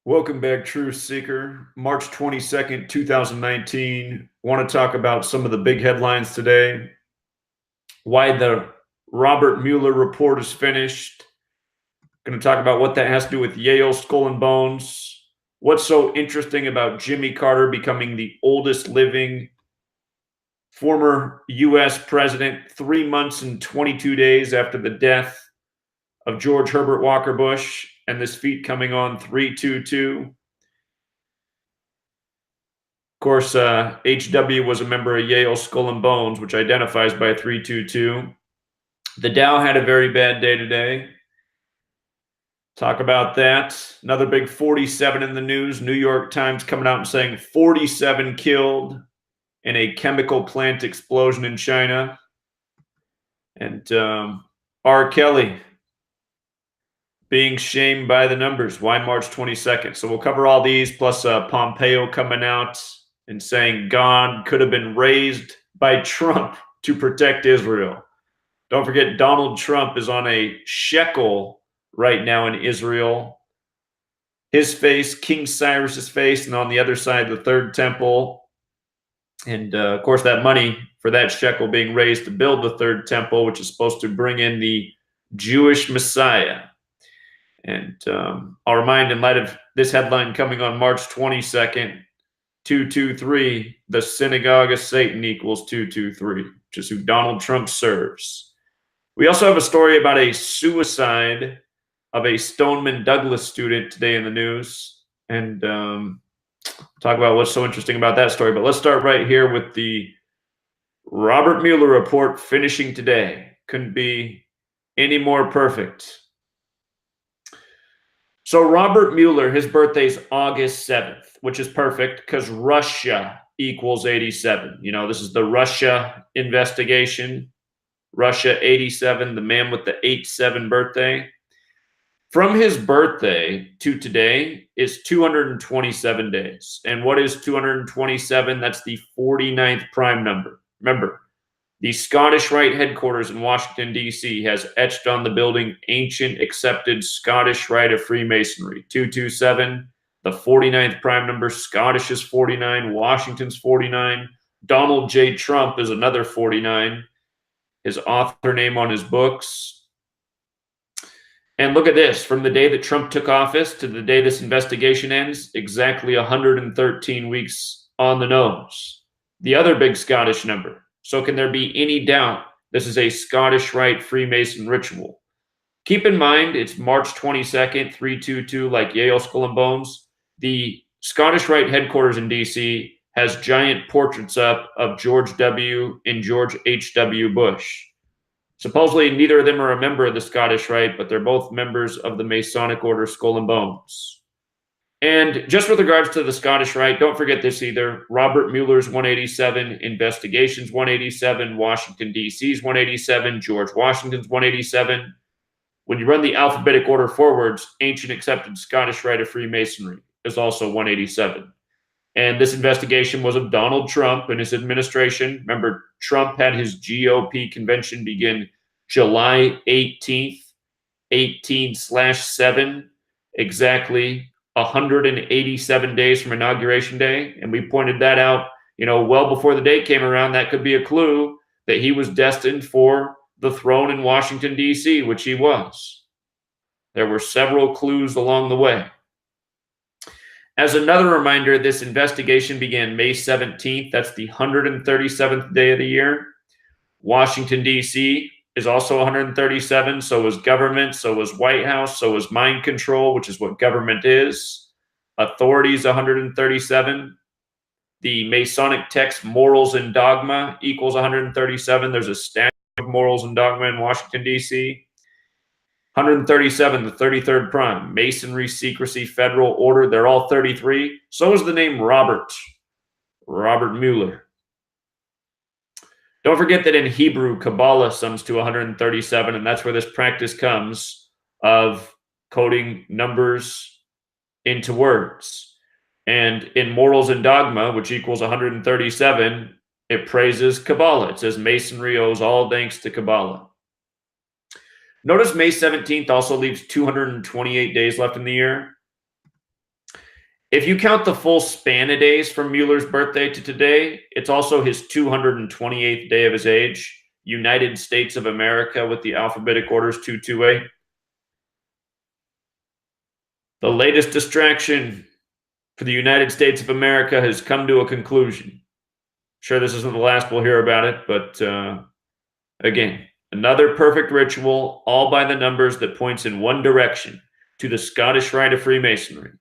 Welcome back, Truth Seeker. March 22nd, 2019. Want to talk about some of the big headlines today. Why the Robert Mueller report is finished. Going to talk about what that has to do with Yale Skull and Bones. What's so interesting about Jimmy Carter becoming the oldest living former U.S. president 3 months and 22 days after the death of George Herbert Walker Bush, and this feat coming on 322. Of course, HW was a member of Yale Skull and Bones, which identifies by 322. The Dow had a very bad day today. Talk about that. Another big 47 in the news. New York Times coming out and saying 47 killed in a chemical plant explosion in China. And R. Kelly being shamed by the numbers. Why March 22nd? So we'll cover all these, plus Pompeo coming out and saying God could have been raised by Trump to protect Israel. Don't forget, Donald Trump is on a shekel right now in Israel. His face, King Cyrus's face, and on the other side, the third temple. And of course, that money for that shekel being raised to build the third temple, which is supposed to bring in the Jewish Messiah. And I'll remind, in light of this headline coming on March 22nd, 223, the synagogue of Satan equals 223, which is who Donald Trump serves. We also have a story about a suicide of a Stoneman Douglas student today in the news, and talk about what's so interesting about that story. But let's start right here with the Robert Mueller report finishing today. Couldn't be any more perfect. So Robert Mueller, his birthday is August 7th, which is perfect because Russia equals 87. You know, this is the Russia investigation. Russia 87, the man with the 87 birthday. From his birthday to today is 227 days. And what is 227? That's the 49th prime number. Remember, the Scottish Rite headquarters in Washington, D.C. has etched on the building ancient accepted Scottish Rite of Freemasonry. 227, the 49th prime number. Scottish is 49, Washington's 49. Donald J. Trump is another 49, his author name on his books. And look at this, from the day that Trump took office to the day this investigation ends, exactly 113 weeks on the nose. The other big Scottish number. So can there be any doubt this is a Scottish Rite Freemason ritual? Keep in mind, it's March 22nd, 322, like Yale Skull and Bones. The Scottish Rite headquarters in D.C. has giant portraits up of George W. and George H.W. Bush. Supposedly, neither of them are a member of the Scottish Rite, but they're both members of the Masonic Order Skull and Bones. And just with regards to the Scottish Rite, don't forget this either. Robert Mueller's 187, Investigations 187, Washington, D.C.'s 187, George Washington's 187. When you run the alphabetic order forwards, ancient accepted Scottish Rite of Freemasonry is also 187. And this investigation was of Donald Trump and his administration. Remember, Trump had his GOP convention begin July 18th, 18/7, exactly 187 days from Inauguration Day. And we pointed that out, you know, well before the date came around. That could be a clue that he was destined for the throne in Washington, D.C., which he was. There were several clues along the way. As another reminder, this investigation began May 17th. That's the 137th day of the year. Washington, D.C. is also 137. So was government. So was White House. So was mind control, which is what government is. Authorities, 137. The Masonic text, Morals and Dogma, equals 137. There's a statute of Morals and Dogma in Washington, D.C. 137, the 33rd prime. Masonry, secrecy, federal order, they're all 33. So is the name Robert Mueller. Don't forget that in Hebrew, Kabbalah sums to 137, and that's where this practice comes of coding numbers into words. And in Morals and Dogma, which equals 137, it praises Kabbalah. It says Masonry owes all thanks to Kabbalah. Notice May 17th also leaves 228 days left in the year. If you count the full span of days from Mueller's birthday to today, it's also his 228th day of his age. United States of America with the alphabetic orders 228. The latest distraction for the United States of America has come to a conclusion. Sure, this isn't the last we'll hear about it, but again, another perfect ritual, all by the numbers that points in one direction to the Scottish Rite of Freemasonry.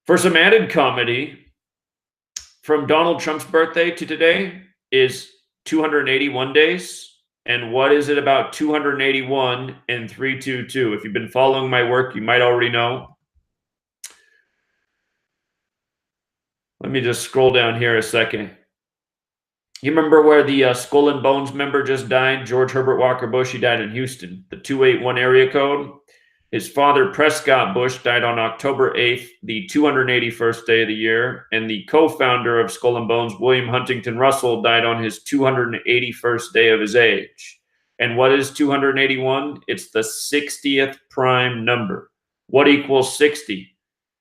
For some added comedy, from Donald Trump's birthday to today is 281 days. And what is it about 281 and 322? If you've been following my work, you might already know. Let me just scroll down here a second. You remember where the Skull and Bones member just died? George Herbert Walker Bush. He died in Houston. The 281 area code. His father, Prescott Bush, died on October 8th, the 281st day of the year. And the co-founder of Skull and Bones, William Huntington Russell, died on his 281st day of his age. And what is 281? It's the 60th prime number. What equals 60?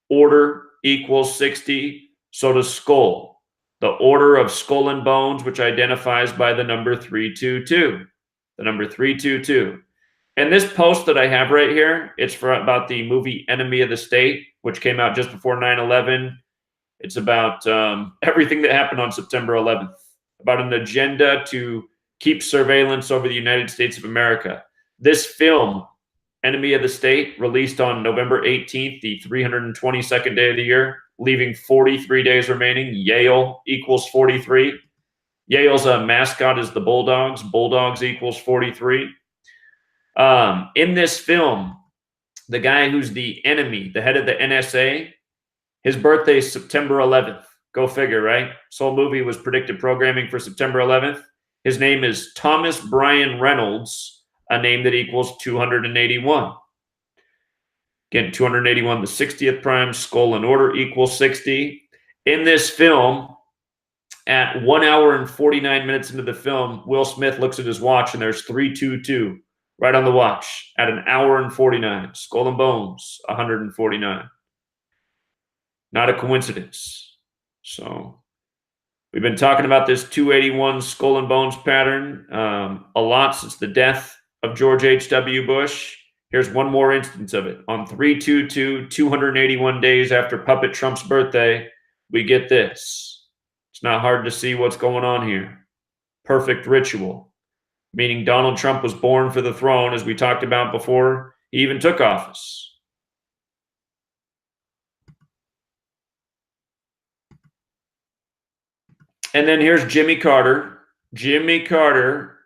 Order equals 60. So does skull. The order of Skull and Bones, which identifies by the number 322. The number 322. And this post that I have right here, it's for about the movie Enemy of the State, which came out just before 9/11. It's about everything that happened on September 11th, about an agenda to keep surveillance over the United States of America. This film, Enemy of the State, released on November 18th, the 322nd day of the year, leaving 43 days remaining. Yale equals 43. Yale's mascot is the Bulldogs. Bulldogs equals 43. In this film, the guy who's the enemy, the head of the NSA, his birthday is September 11th. Go figure, right? This whole movie was predicted programming for September 11th. His name is Thomas Brian Reynolds, a name that equals 281. Again, 281, the 60th prime, skull and order equals 60. In this film, at 1 hour and 49 minutes into the film, Will Smith looks at his watch and there's 322 right on the watch at an hour and 49. Skull and Bones, 149. Not a coincidence. So we've been talking about this 281 Skull and Bones pattern a lot since the death of George H.W. Bush. Here's one more instance of it. On 322, 281 days after Puppet Trump's birthday, we get this. It's not hard to see what's going on here. Perfect ritual. Meaning Donald Trump was born for the throne, as we talked about before he even took office. And then here's Jimmy Carter. Jimmy Carter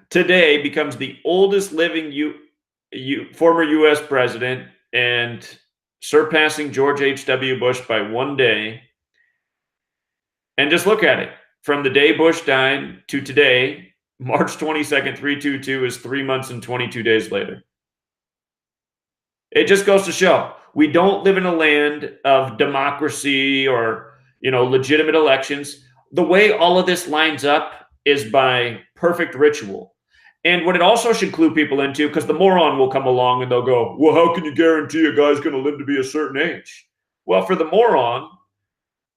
today becomes the oldest living former U.S. president and surpassing George H.W. Bush by 1 day. And just look at it. From the day Bush died to today, March 22nd, 322 is 3 months and 22 days later. It just goes to show we don't live in a land of democracy or, legitimate elections. The way all of this lines up is by perfect ritual. And what it also should clue people into, because the moron will come along and they'll go, well, how can you guarantee a guy's going to live to be a certain age? Well, for the moron,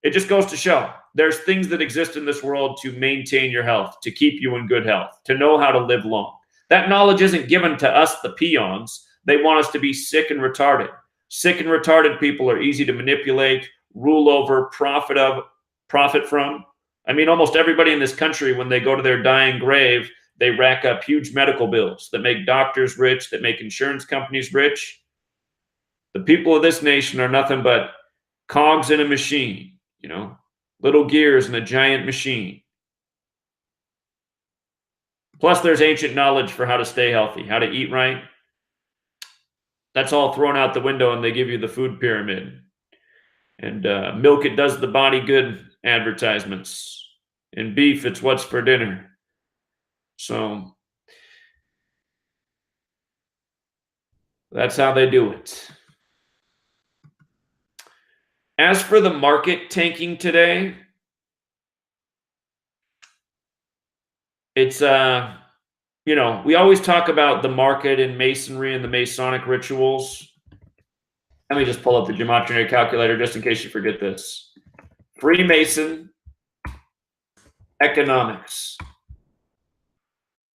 it just goes to show there's things that exist in this world to maintain your health, to keep you in good health, to know how to live long. That knowledge isn't given to us, the peons. They want us to be sick and retarded. Sick and retarded people are easy to manipulate, rule over, profit from. I mean, almost everybody in this country, when they go to their dying grave, they rack up huge medical bills that make doctors rich, that make insurance companies rich. The people of this nation are nothing but cogs in a machine, little gears in a giant machine. Plus, there's ancient knowledge for how to stay healthy, how to eat right. That's all thrown out the window, and they give you the food pyramid. And milk, it does the body good advertisements. And beef, it's what's for dinner. So that's how they do it. As for the market tanking today, it's, we always talk about the market and masonry and the Masonic rituals. Let me just pull up the gematria calculator just in case you forget this. Freemason economics.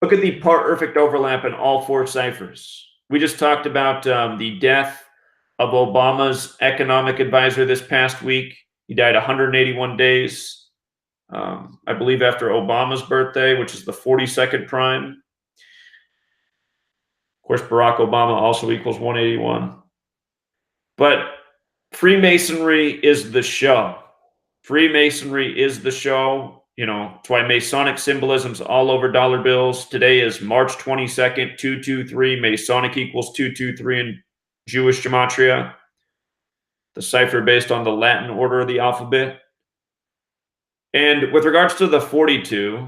Look at the perfect overlap in all four ciphers. We just talked about the death of Obama's economic advisor this past week. He died 181 days, I believe, after Obama's birthday, which is the 42nd prime. Of course, Barack Obama also equals 181. But Freemasonry is the show. Freemasonry is the show. You know, it's why Masonic symbolism's all over dollar bills. Today is March 22nd, 223. Masonic equals 223 in Jewish gematria. The cipher based on the Latin order of the alphabet. And with regards to the 42,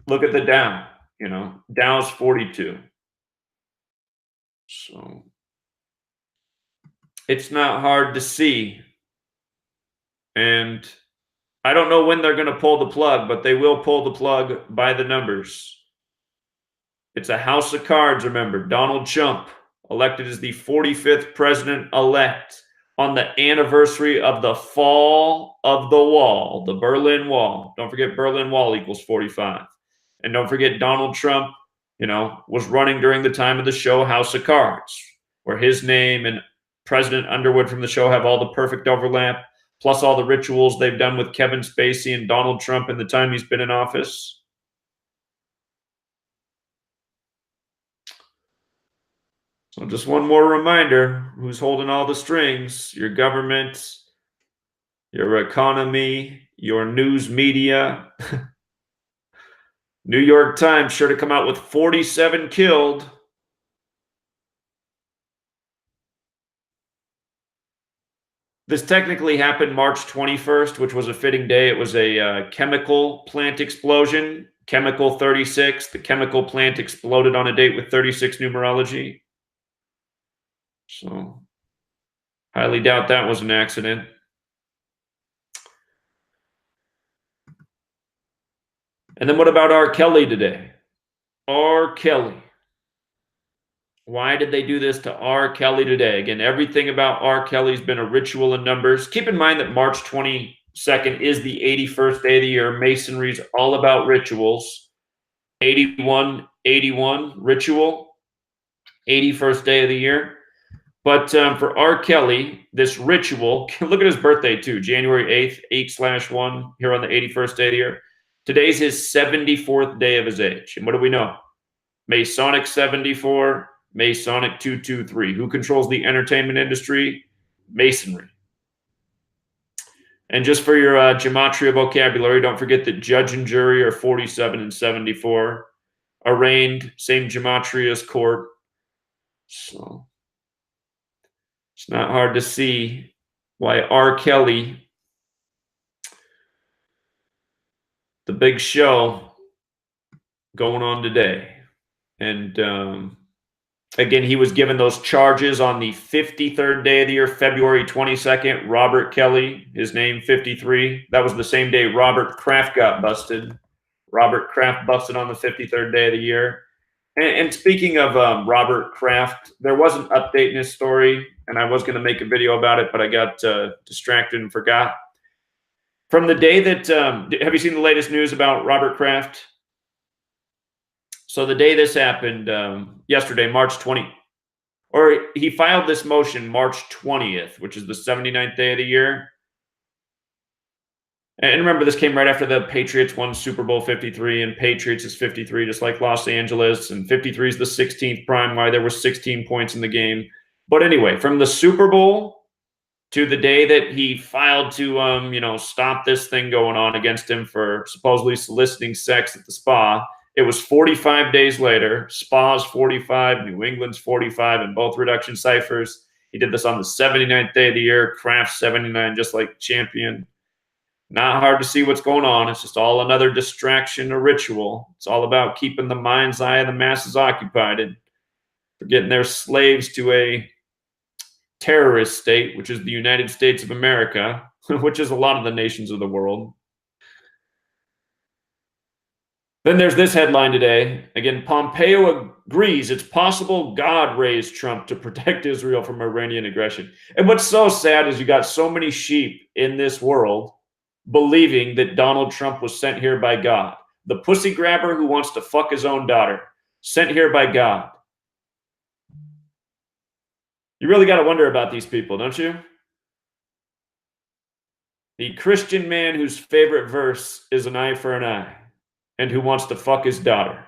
look at the Dow. You know, Dow's 42. So it's not hard to see. And I don't know when they're going to pull the plug, but they will pull the plug by the numbers. It's a house of cards, remember. Donald Trump, elected as the 45th president-elect on the anniversary of the fall of the wall, the Berlin Wall. Don't forget Berlin Wall equals 45. And don't forget Donald Trump, you know, was running during the time of the show House of Cards, where his name and President Underwood from the show have all the perfect overlap, plus all the rituals they've done with Kevin Spacey and Donald Trump in the time he's been in office. So just one more reminder, who's holding all the strings? Your government, your economy, your news media. New York Times sure to come out with 47 killed. This technically happened March 21st, which was a fitting day. It was a chemical plant explosion. Chemical 36. The chemical plant exploded on a date with 36 numerology. So, highly doubt that was an accident. And then what about R. Kelly today? R. Kelly. Why did they do this to R. Kelly today? Again, everything about R. Kelly's been a ritual in numbers. Keep in mind that March 22nd is the 81st day of the year. Masonry is all about rituals. 81 ritual, 81st day of the year. But for R. Kelly, this ritual, look at his birthday too, January 8th, 8/1, here on the 81st day of the year. Today's his 74th day of his age. And what do we know? Masonic 74, Masonic 223. Who controls the entertainment industry? Masonry. And just for your gematria vocabulary, don't forget that judge and jury are 47 and 74. Arraigned, same gematria as court. So it's not hard to see why R. Kelly, the big show going on today. And again, he was given those charges on the 53rd day of the year, February 22nd. Robert Kelly, his name 53. That was the same day Robert Kraft got busted. Robert Kraft busted on the 53rd day of the year. And speaking of Robert Kraft, there was an update in his story, and I was going to make a video about it, but I got distracted and forgot. From the day that, have you seen the latest news about Robert Kraft? So the day this happened, yesterday, March 20, or he filed this motion March 20th, which is the 79th day of the year. And remember, this came right after the Patriots won Super Bowl 53, and Patriots is 53, just like Los Angeles, and 53 is the 16th prime, why there were 16 points in the game. But anyway, from the Super Bowl to the day that he filed to, stop this thing going on against him for supposedly soliciting sex at the spa, it was 45 days later. Spa's 45, New England's 45, in both reduction ciphers. He did this on the 79th day of the year, Kraft 79, just like champion. Not hard to see what's going on. It's just all another distraction or ritual. It's all about keeping the mind's eye of the masses occupied and getting their slaves to a terrorist state, which is the United States of America, which is a lot of the nations of the world. Then there's this headline today. Again, Pompeo agrees it's possible God raised Trump to protect Israel from Iranian aggression. And what's so sad is you got so many sheep in this world believing that Donald Trump was sent here by God. The pussy grabber who wants to fuck his own daughter, sent here by God. You really got to wonder about these people, don't you? The Christian man whose favorite verse is an eye for an eye and who wants to fuck his daughter.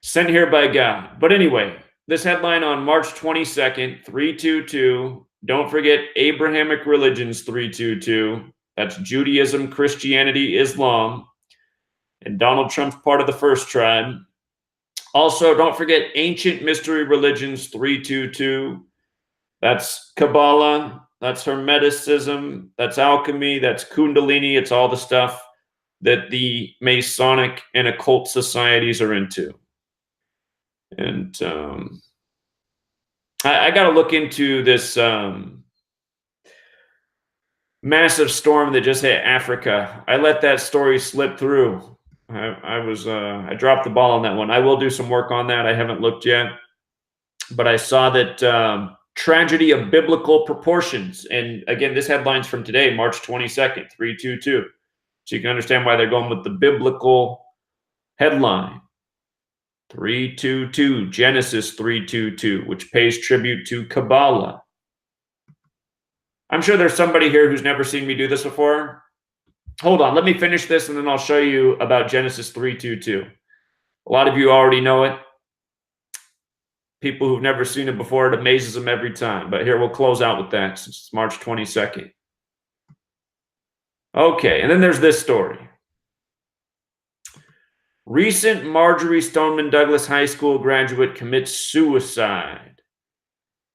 Sent here by God. But anyway, this headline on March 22nd, 322. Don't forget Abrahamic religions 322. That's Judaism, Christianity, Islam. And Donald Trump's part of the first tribe. Also, don't forget ancient mystery religions 322. That's Kabbalah, that's Hermeticism, that's alchemy, that's Kundalini. It's all the stuff that the Masonic and occult societies are into. And I got to look into this massive storm that just hit Africa. I let that story slip through. I dropped the ball on that one. I will do some work on that. I haven't looked yet, but I saw that tragedy of biblical proportions. And again, this headline's from today, March 22nd, 322. So you can understand why they're going with the biblical headline. 322, Genesis 322, which pays tribute to Kabbalah. I'm sure there's somebody here who's never seen me do this before. Hold on, let me finish this and then I'll show you about Genesis 322. A lot of you already know it. People who've never seen it before, it amazes them every time. But here, we'll close out with that since it's March 22nd. Okay, and then there's this story. Recent Marjorie Stoneman Douglas High School graduate commits suicide.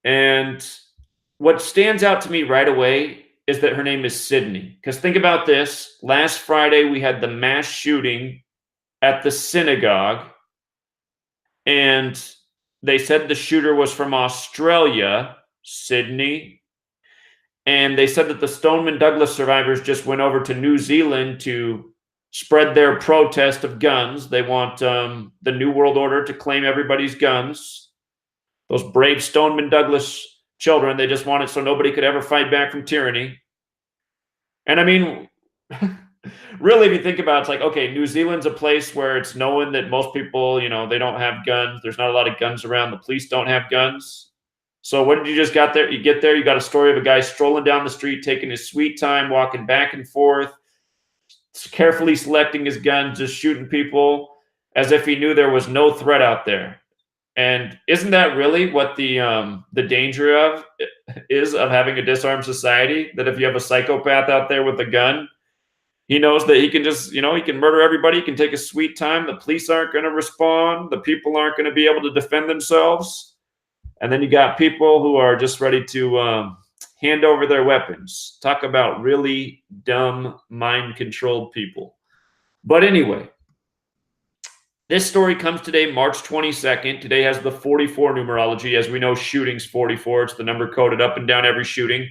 And what stands out to me right away is that her name is Sydney. Because think about this. Last Friday, we had the mass shooting at the synagogue. And they said the shooter was from Australia, Sydney. And they said that the Stoneman Douglas survivors just went over to New Zealand to spread their protest of guns. They want the New World Order to claim everybody's guns. Those brave Stoneman Douglas children, they just want it so nobody could ever fight back from tyranny. And I mean, really, if you think about it, it's like, okay, New Zealand's a place where it's known that most people, they don't have guns. There's not a lot of guns around. The police don't have guns. So what did you just got there? You get there, you got a story of a guy strolling down the street, taking his sweet time, walking back and forth, carefully selecting his gun, just shooting people as if he knew there was no threat out there. And isn't that really what the danger of having a disarmed society? That if you have a psychopath out there with a gun, he knows that he can just, he can murder everybody. He can take a sweet time. The police aren't going to respond. The people aren't going to be able to defend themselves. And then you got people who are just ready to hand over their weapons. Talk about really dumb, mind-controlled people. But anyway, this story comes today, March 22nd. Today has the 44 numerology. As we know, shooting's 44. It's the number coded up and down every shooting.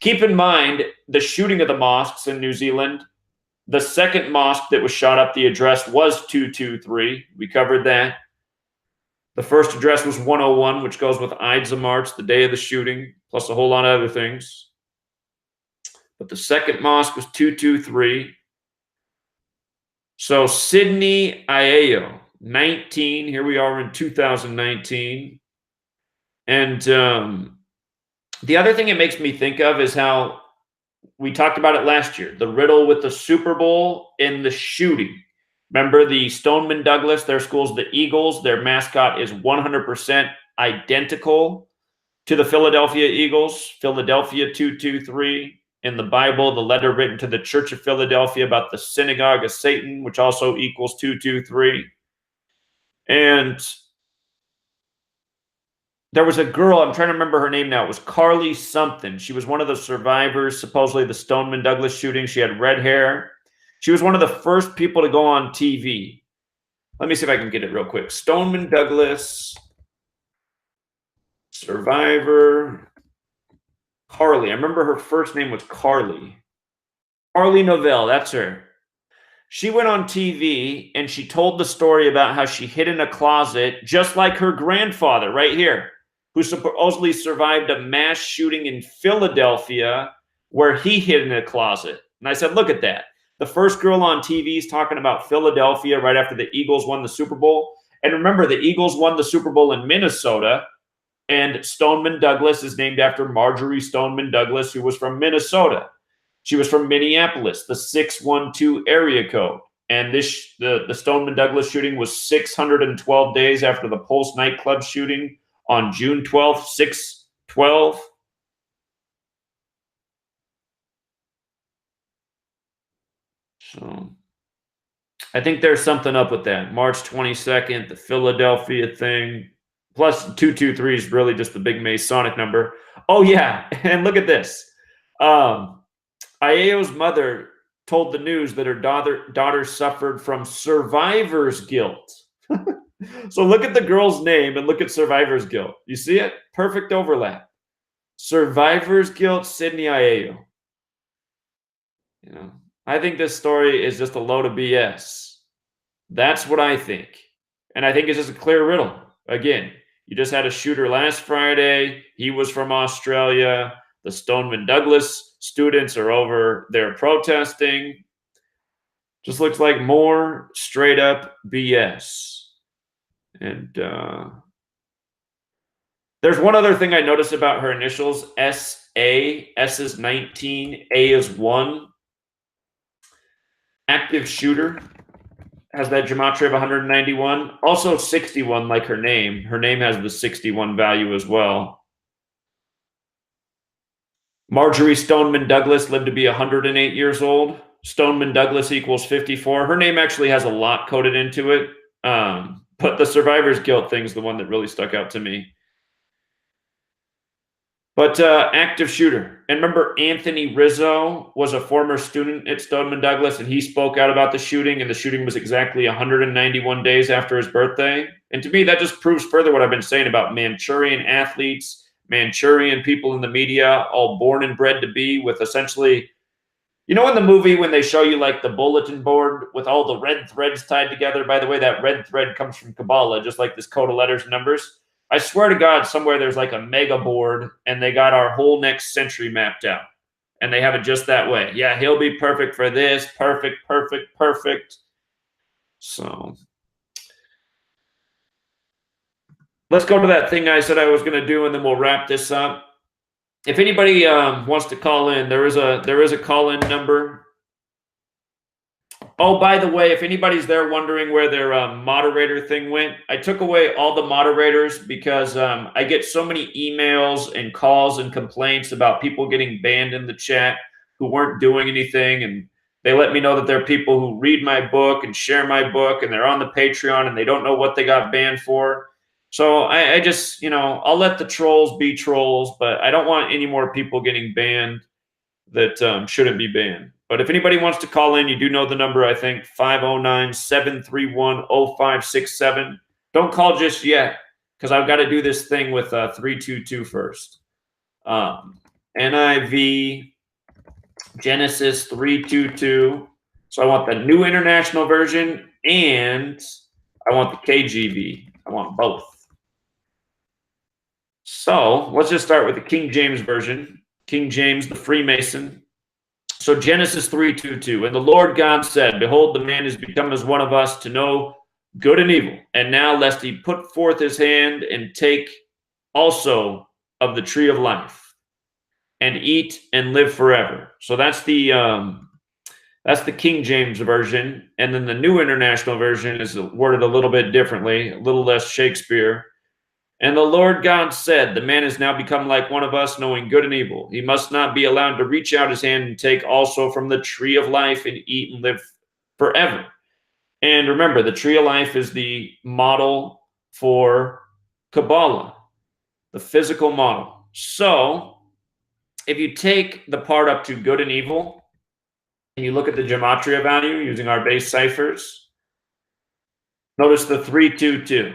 Keep in mind, the shooting of the mosques in New Zealand, the second mosque that was shot up, the address was 223. We covered that. The first address was 101, which goes with Ides of March, the day of the shooting, plus a whole lot of other things. But the second mosque was 223. So Sydney Aiello, 19. Here we are in 2019. And the other thing it makes me think of is how we talked about it last year, the riddle with the Super Bowl and the shooting. Remember the Stoneman Douglas, their school's the Eagles. Their mascot is 100% identical to the Philadelphia Eagles, Philadelphia 223. In the Bible, the letter written to the Church of Philadelphia about the synagogue of Satan, which also equals 223. And there was a girl, I'm trying to remember her name now. It was Carly something. She was one of the survivors, supposedly the Stoneman Douglas shooting. She had red hair. She was one of the first people to go on TV. Let me see if I can get it real quick. Stoneman Douglas, survivor, Carly. I remember her first name was Carly. Carly Novell, that's her. She went on TV and she told the story about how she hid in a closet, just like her grandfather right here, who supposedly survived a mass shooting in Philadelphia where he hid in a closet. And I said, look at that. The first girl on TV is talking about Philadelphia right after the Eagles won the Super Bowl. And remember, the Eagles won the Super Bowl in Minnesota, and Stoneman Douglas is named after Marjorie Stoneman Douglas, who was from Minnesota. She was from Minneapolis, the 612 area code. And the Stoneman Douglas shooting was 612 days after the Pulse nightclub shooting on June 12th, 6/12. So I think there's something up with that. March 22nd, the Philadelphia thing. Plus 223 is really just the big Masonic number. Oh, yeah. And look at this. Aiello's mother told the news that her daughter suffered from survivor's guilt. So look at the girl's name and look at survivor's guilt. You see it? Perfect overlap. Survivor's guilt, Sydney Aiello. You know, I think this story is just a load of BS. That's what I think. And I think it's just a clear riddle. Again, you just had a shooter last Friday. He was from Australia. The Stoneman Douglas students are over there protesting. Just looks like more straight up BS. And there's one other thing I noticed about her initials, S.A. S is 19, A is 1. Active shooter has that gematria of 191. Also 61 like her name. Her name has the 61 value as well. Marjorie Stoneman Douglas lived to be 108 years old. Stoneman Douglas equals 54. Her name actually has a lot coded into it. But the survivor's guilt thing is the one that really stuck out to me. But active shooter. And remember, Anthony Rizzo was a former student at Stoneman Douglas, and he spoke out about the shooting, and the shooting was exactly 191 days after his birthday. And to me, that just proves further what I've been saying about Manchurian athletes, Manchurian people in the media, all born and bred to be with essentially, you know, in the movie when they show you like the bulletin board with all the red threads tied together. By the way, that red thread comes from Kabbalah, just like this code of letters and numbers. I swear to God, somewhere there's like a mega board and they got our whole next century mapped out. And they have it just that way. Yeah, he'll be perfect for this. Perfect, perfect, perfect. So let's go to that thing I said I was going to do, and then we'll wrap this up. If anybody wants to call in, there is a call-in number. Oh, by the way, if anybody's there wondering where their moderator thing went, I took away all the moderators because I get so many emails and calls and complaints about people getting banned in the chat who weren't doing anything. And they let me know that there are people who read my book and share my book, and they're on the Patreon and they don't know what they got banned for. So I just, I'll let the trolls be trolls, but I don't want any more people getting banned that shouldn't be banned. But if anybody wants to call in, you do know the number, I think, 509-731-0567. Don't call just yet, because I've got to do this thing with 322 first. NIV, Genesis 322. So I want the New International Version, and I want the KJV. I want both. So let's just start with the King James Version. King James, the Freemason. So Genesis 3:22, and the Lord God said, behold, the man is become as one of us to know good and evil. And now lest he put forth his hand and take also of the tree of life and eat and live forever. So that's the King James Version. And then the New International Version is worded a little bit differently, a little less Shakespeare. And the Lord God said, the man has now become like one of us, knowing good and evil. He must not be allowed to reach out his hand and take also from the tree of life and eat and live forever. And remember, the tree of life is the model for Kabbalah, the physical model. So if you take the part up to good and evil, and you look at the gematria value using our base ciphers, notice the 322.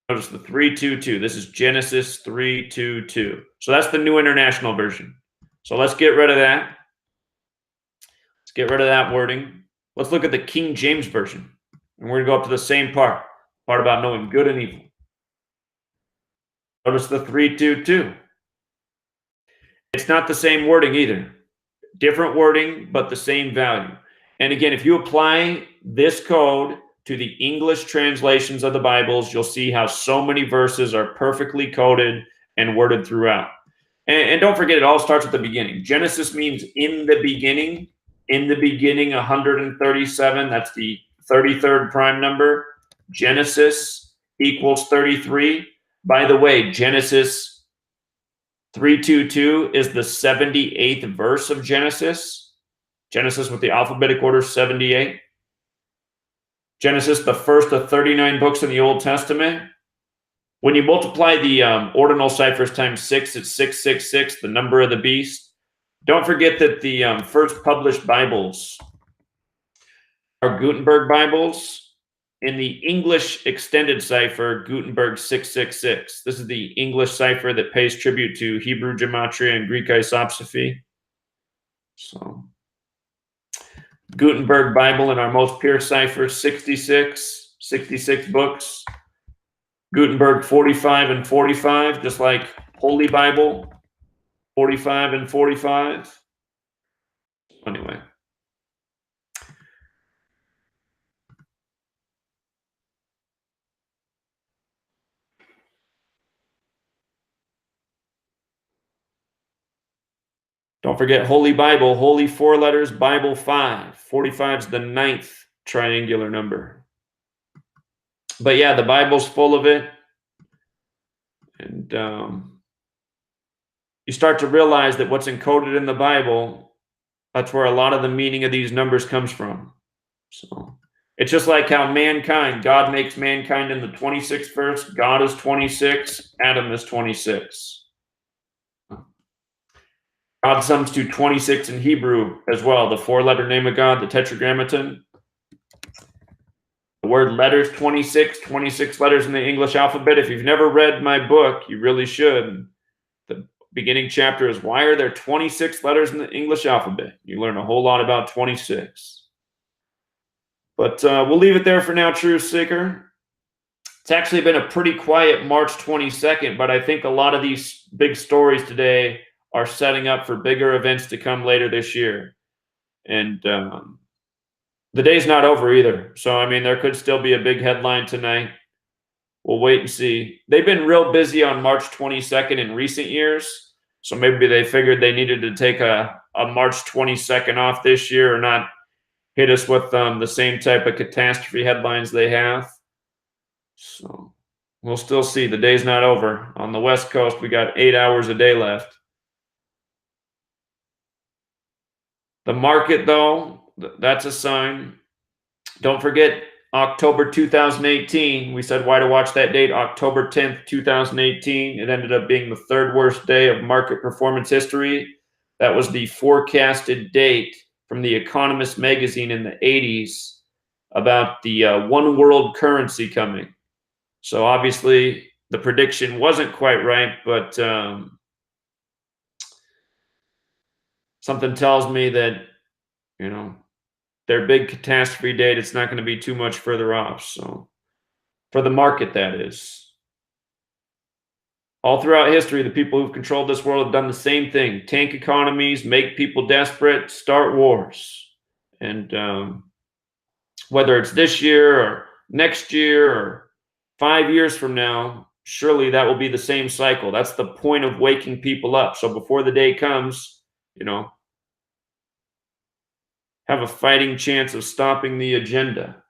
Notice the 322. This is Genesis 3:22. So that's the New International Version. So let's get rid of that. Let's get rid of that wording. Let's look at the King James Version. And we're going to go up to the same part about knowing good and evil. Notice the 322. It's not the same wording either. Different wording, but the same value. And again, if you apply this code to the English translations of the Bibles, you'll see how so many verses are perfectly coded and worded throughout. And don't forget, it all starts at the beginning. Genesis means in the beginning. In the beginning, 137. That's the 33rd prime number. Genesis equals 33. By the way, Genesis 322 is the 78th verse of Genesis. Genesis with the alphabetic order 78. Genesis, the first of 39 books in the Old Testament. When you multiply the ordinal ciphers times 6, it's 666, the number of the beast. Don't forget that the first published Bibles are Gutenberg Bibles. In the English extended cipher, Gutenberg 666. This is the English cipher that pays tribute to Hebrew gematria and Greek isopsephy. So, Gutenberg Bible in our most pure cipher, 66 books. Gutenberg 45 and 45, just like Holy Bible, 45 and 45. Anyway. Don't forget Holy Bible, Holy 4 letters, Bible 5. 45 is the 9th triangular number. But yeah, the Bible's full of it. And you start to realize that what's encoded in the Bible, that's where a lot of the meaning of these numbers comes from. So it's just like how mankind, God makes mankind in the 26th verse. God is 26, Adam is 26. God sums to 26 in Hebrew as well, the 4-letter name of God, the Tetragrammaton. The word letters, 26 letters in the English alphabet. If you've never read my book, you really should. The beginning chapter is, why are there 26 letters in the English alphabet? You learn a whole lot about 26. But we'll leave it there for now, Truth Seeker. It's actually been a pretty quiet March 22nd, but I think a lot of these big stories today are setting up for bigger events to come later this year. And the day's not over either. So, I mean, there could still be a big headline tonight. We'll wait and see. They've been real busy on March 22nd in recent years. So maybe they figured they needed to take a March 22nd off this year or not hit us with the same type of catastrophe headlines they have. So we'll still see. The day's not over. On the West Coast, we got 8 hours a day left. The market, though, that's a sign. Don't forget October 2018. We said why to watch that date, October 10th, 2018. It ended up being the 3rd worst day of market performance history. That was the forecasted date from the Economist magazine in the 80s about the one world currency coming. So obviously the prediction wasn't quite right, but something tells me that, you know, their big catastrophe date, it's not going to be too much further off. So for the market, that is. All throughout history, the people who've controlled this world have done the same thing. Tank economies, make people desperate, start wars. And whether it's this year or next year or 5 years from now, surely that will be the same cycle. That's the point of waking people up. So before the day comes, you know, have a fighting chance of stopping the agenda.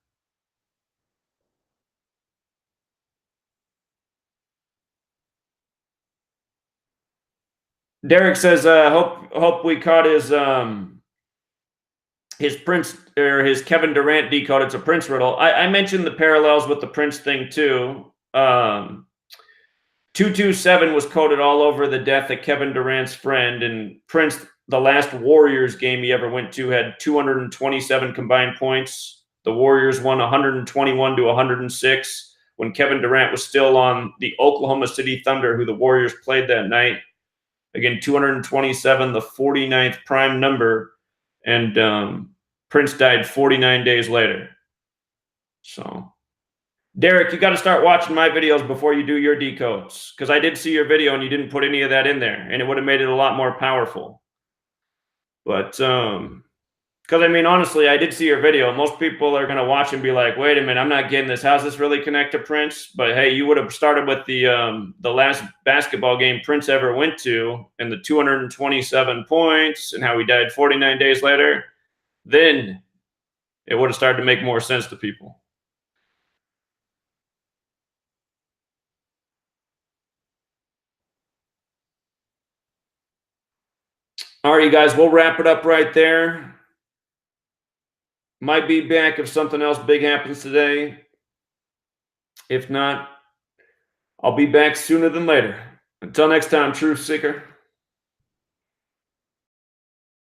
Derek says, hope we caught his Prince or his Kevin Durant decode. It's a Prince riddle. I mentioned the parallels with the Prince thing too. 227 was coded all over the death of Kevin Durant's friend, and Prince, the last Warriors game he ever went to, had 227 combined points. The Warriors won 121 to 106 when Kevin Durant was still on the Oklahoma City Thunder, who the Warriors played that night. Again, 227, the 49th prime number. And Prince died 49 days later. So, Derek, you got to start watching my videos before you do your decodes, because I did see your video and you didn't put any of that in there, and it would have made it a lot more powerful. But because I mean, honestly, I did see your video. Most people are going to watch and be like, "Wait a minute, I'm not getting this. How's this really connect to Prince?" But hey, you would have started with the last basketball game Prince ever went to, and the 227 points, and how he died 49 days later. Then it would have started to make more sense to people. All right, you guys, we'll wrap it up right there. Might be back if something else big happens today. If not, I'll be back sooner than later. Until next time, Truth Seeker.